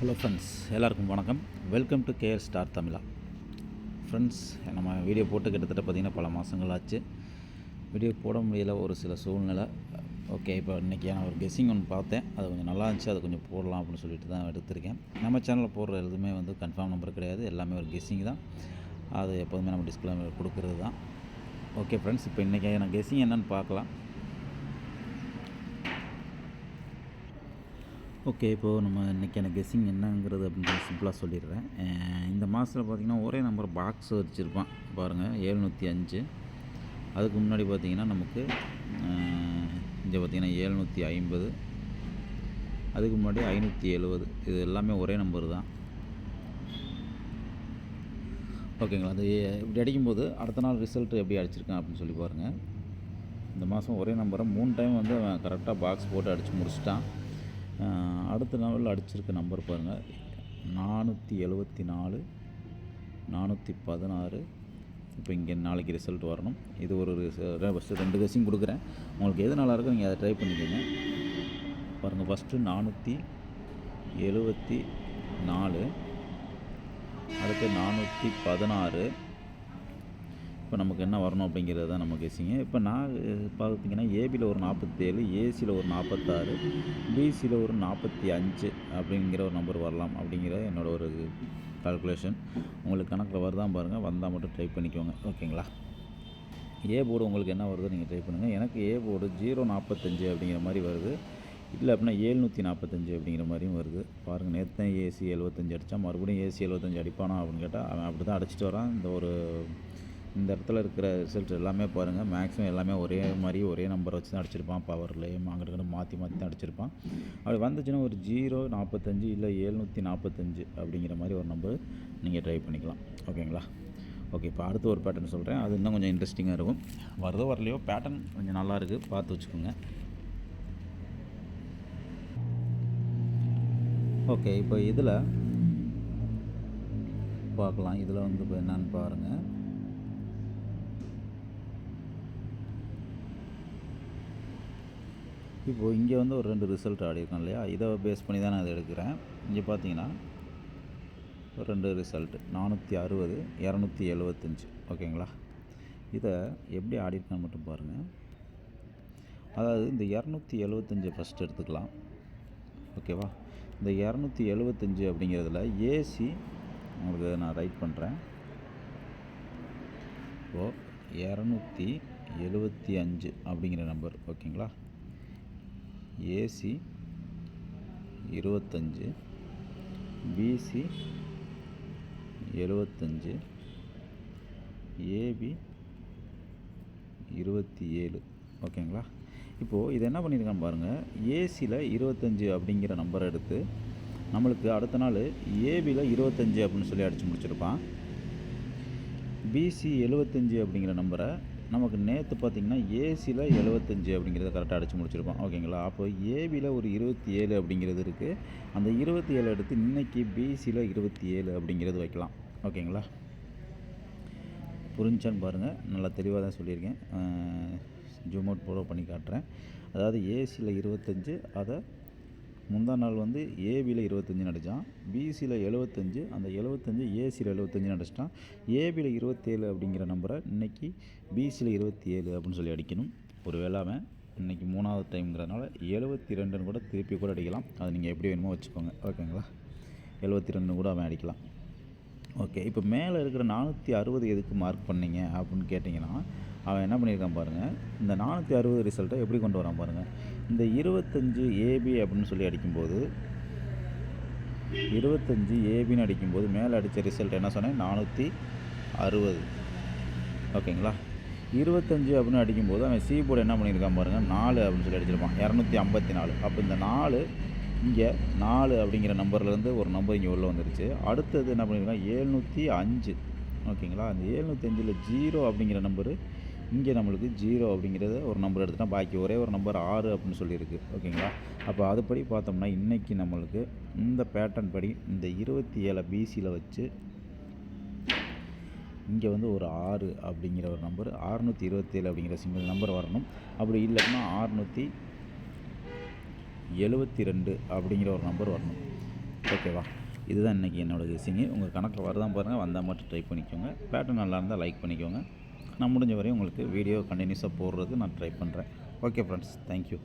Hello friends, எல்லாருக்கும் வணக்கம். Welcome to KR star Tamizha. Friends, நம்ம வீடியோ போட்டு கிட்டத்தட்ட பார்த்திங்கன்னா பல மாதங்கள் ஆச்சு. வீடியோ போட முடியல, ஒரு சில சூழ்நிலை. ஓகே, இப்போ இன்றைக்கி நான் ஒரு கெஸ்ஸிங் ஒன்று பார்த்தேன். அது கொஞ்சம் நல்லா இருந்துச்சு, அதை கொஞ்சம் போடலாம் அப்படின்னு சொல்லிட்டு தான் எடுத்திருக்கேன். நம்ம சேனலில் போடுற எதுவுமே கன்ஃபார்ம் நம்பர் கிடையாது, எல்லாமே ஒரு கெஸ்ஸிங் தான். அது எப்போதுமே நம்ம டிஸ்பிளே கொடுக்குறது தான். ஓகே ஃப்ரெண்ட்ஸ், இப்போ இன்றைக்கி நான் கெஸ்ஸிங் என்னென்னு பார்க்கலாம். ஓகே, இப்போது நம்ம இன்றைக்கான கெஸ்ஸிங் என்னங்கிறது அப்படின்னு சிம்பிளாக சொல்லிடுறேன். இந்த மாதத்தில் பார்த்திங்கன்னா ஒரே நம்பர் பாக்ஸ் வச்சுருப்பான் பாருங்கள், 705. அதுக்கு முன்னாடி பார்த்திங்கன்னா நமக்கு இங்கே பார்த்திங்கன்னா 750, அதுக்கு முன்னாடி 570. இது எல்லாமே ஒரே நம்பர் தான். ஓகேங்களா? அது இப்படி அடிக்கும்போது அடுத்த நாள் ரிசல்ட்டு எப்படி அடிச்சிருக்கேன் அப்படின்னு சொல்லி பாருங்கள். இந்த மாதம் ஒரே நம்பரை 3 டைம் அவன் கரெக்டாக பாக்ஸ் போட்டு அடித்து முடிச்சிட்டான். அடுத்த நாளில் அடிச்சிருக்க நம்பர் பாருங்கள், 474, 416. இப்போ இங்கே நாளைக்கு ரிசல்ட் வரணும். இது ஒரு ஃபஸ்ட்டு 2 கெஸ்ஸிங் கொடுக்குறேன். உங்களுக்கு எது நல்லா இருக்கோ நீங்கள் அதை ட்ரை பண்ணிக்கோங்க. பாருங்கள், ஃபஸ்ட்டு 474, அடுத்து 416. இப்போ நமக்கு என்ன வரணும் அப்படிங்கிறது தான் நம்ம கெஸ்ஸிங்க. இப்போ நான் பார்த்திங்கன்னா ஏபியில் ஒரு 47, ஏசியில் ஒரு 46, பிசியில் ஒரு 45 அப்படிங்கிற ஒரு நம்பர் வரலாம் அப்படிங்கிற என்னோடய ஒரு கால்குலேஷன். உங்களுக்கு கணக்கில் வருதான் பாருங்கள், வந்தால் மட்டும் ட்ரை பண்ணிக்கோங்க. ஓகேங்களா? ஏ போர்டு உங்களுக்கு என்ன வருதோ நீங்கள் ட்ரை பண்ணுங்கள். எனக்கு ஏ போர்டு 045 அப்படிங்கிற மாதிரி வருது. இல்லை அப்படின்னா 745 அப்படிங்கிற மாதிரியும் வருது. பாருங்கள், நேற்று தான் ஏசி 75 அடித்தான், மறுபடியும் ஏசி 75 அடிப்பானா அப்படின்னு கேட்டால் அவன் அப்படி தான் அடிச்சிட்டு வரான். இந்த இடத்துல இருக்கிற ரிசல்ட் எல்லாமே பாருங்கள், மேக்ஸிமம் எல்லாமே ஒரே மாதிரி ஒரே நம்பர் வச்சு தான் அடிச்சிருப்பான். பவர்லேயும் அங்கிட்ட மாற்றி தான் அடிச்சிருப்பான். அப்படி வந்துச்சுன்னா ஒரு 045 இல்லை 745 அப்படிங்கிற மாதிரி ஒரு நம்பர் நீங்கள் ட்ரை பண்ணிக்கலாம். ஓகேங்களா? ஓகே, இப்போ அடுத்து ஒரு பேட்டர்ன் சொல்கிறேன். அது இன்னும் கொஞ்சம் இன்ட்ரெஸ்டிங்காக இருக்கும். வருதோ வரலையோ பேட்டர்ன் கொஞ்சம் நல்லா இருக்குது, பார்த்து வச்சுக்கோங்க. ஓகே, இப்போ இதில் பார்க்கலாம். இதில் இப்போ என்னன்னு பாருங்கள். இப்போது இங்கே ஒரு 2 ரிசல்ட் ஆடிருக்கோம் இல்லையா, இதை பேஸ் பண்ணி தான் நான் இதை எடுக்கிறேன். இங்கே பார்த்தீங்கன்னா 2 ரிசல்ட்டு 460, 275. ஓகேங்களா? இதை எப்படி ஆடிருக்கான்னு மட்டும் பாருங்கள். அதாவது இந்த 275 ஃபஸ்ட்டு எடுத்துக்கலாம். ஓகேவா? இந்த 275 அப்படிங்கிறதுல ஏசி உங்களுக்கு நான் ரைட் பண்ணுறேன். இப்போது 275 அப்படிங்கிற நம்பர். ஓகேங்களா? AC 25, BC 75, AB 27. ஓகேங்களா? இப்போது இது என்ன பண்ணியிருக்கான்னு பாருங்கள். ஏசியில் 25 அப்படிங்கிற நம்பரை எடுத்து நம்மளுக்கு அடுத்த நாள் ஏபியில் 25 அப்படின்னு சொல்லி அடித்து முடிச்சிருப்பான். பிசி 75 அப்படிங்கிற நம்பரை நமக்கு நேற்று பார்த்திங்கன்னா ஏசியில் 75 அப்படிங்கிறத கரெக்டாக அடித்து முடிச்சிருப்போம். ஓகேங்களா? அப்போ ஏபியில் ஒரு 27 அப்படிங்கிறது இருக்குது. அந்த 27 எடுத்து இன்றைக்கி பிசியில் 27 அப்படிங்கிறது வைக்கலாம். ஓகேங்களா? புரிஞ்சான்னு பாருங்கள், நல்லா தெளிவாக தான் சொல்லியிருக்கேன். ஜூம் அவுட் போட பண்ணி காட்டுறேன். அதாவது ஏசியில் 25, அதை முந்தா நாள் ஏபியில் 25 அடித்தான், பிசியில் 75, அந்த 75 ஏசியில் 75 அடிச்சிட்டான். ஏபியில் 27 அப்படிங்கிற நம்பரை இன்றைக்கி பிசியில் 27 அப்படின்னு சொல்லி அடிக்கணும். ஒரு வேளாமை இன்றைக்கி 3வது டைம்ங்கிறதுனால 72 கூட திருப்பி கூட அடிக்கலாம். அது நீங்கள் எப்படி வேணுமோ வச்சுக்கோங்க. ஓகேங்களா? 72 கூட அவன் அடிக்கலாம். ஓகே, இப்போ மேலே இருக்கிற 460 எதுக்கு மார்க் பண்ணிங்க அப்படின்னு கேட்டிங்கன்னா, அவன் என்ன பண்ணியிருக்கான் பாருங்கள். இந்த 460 ரிசல்ட்டை எப்படி கொண்டு வரான் பாருங்கள். இந்த 25 ஏபி அப்படின்னு சொல்லி அடிக்கும்போது, 25 ஏபின்னு அடிக்கும்போது மேலே அடித்த ரிசல்ட் என்ன சொன்னேன், 460. ஓகேங்களா? 25 அப்படின்னு அடிக்கும்போது அவன் சி போர்டு என்ன பண்ணியிருக்கான் பாருங்கள், 4 அப்படின்னு சொல்லி அடிச்சிருப்பான், 254. அப்போ இந்த 4 இங்கே 4 அப்படிங்கிற நம்பர்லேருந்து ஒரு நம்பர் இங்கே உள்ளே வந்துருச்சு. அடுத்தது என்ன பண்ணியிருக்கான், 705. ஓகேங்களா? அந்த 705ல் 0 அப்படிங்கிற நம்பரு இங்கே நம்மளுக்கு 0 அப்படிங்கிறத ஒரு நம்பர் எடுத்துட்டால் பாக்கி ஒரே ஒரு நம்பர் 6 அப்படின்னு சொல்லியிருக்கு. ஓகேங்களா? அப்போ அதுபடி பார்த்தோம்னா இன்றைக்கி நம்மளுக்கு இந்த பேட்டர்ன் படி இந்த 27 பிசியில் வச்சு இங்கே ஒரு 6 அப்படிங்கிற ஒரு நம்பர், 627 அப்படிங்கிற சிங்கிள் நம்பர் வரணும். அப்படி இல்லைன்னா 672 அப்படிங்கிற ஒரு நம்பர் வரணும். ஓகேவா? இதுதான் இன்றைக்கி என்னோடய கெஸ்ஸிங்கு. உங்கள் கணக்கில் வருதான் பாருங்கள், வந்தால் மட்டும் ட்ரை பண்ணிக்கோங்க. பேட்டர்ன் நல்லா இருந்தால் லைக் பண்ணிக்கோங்க. நான் முடிஞ்ச வரையும் உங்களுக்கு வீடியோ கண்டினியூஸாக போடுறதுக்கு நான் ட்ரை பண்ணுறேன். Okay friends, thank you.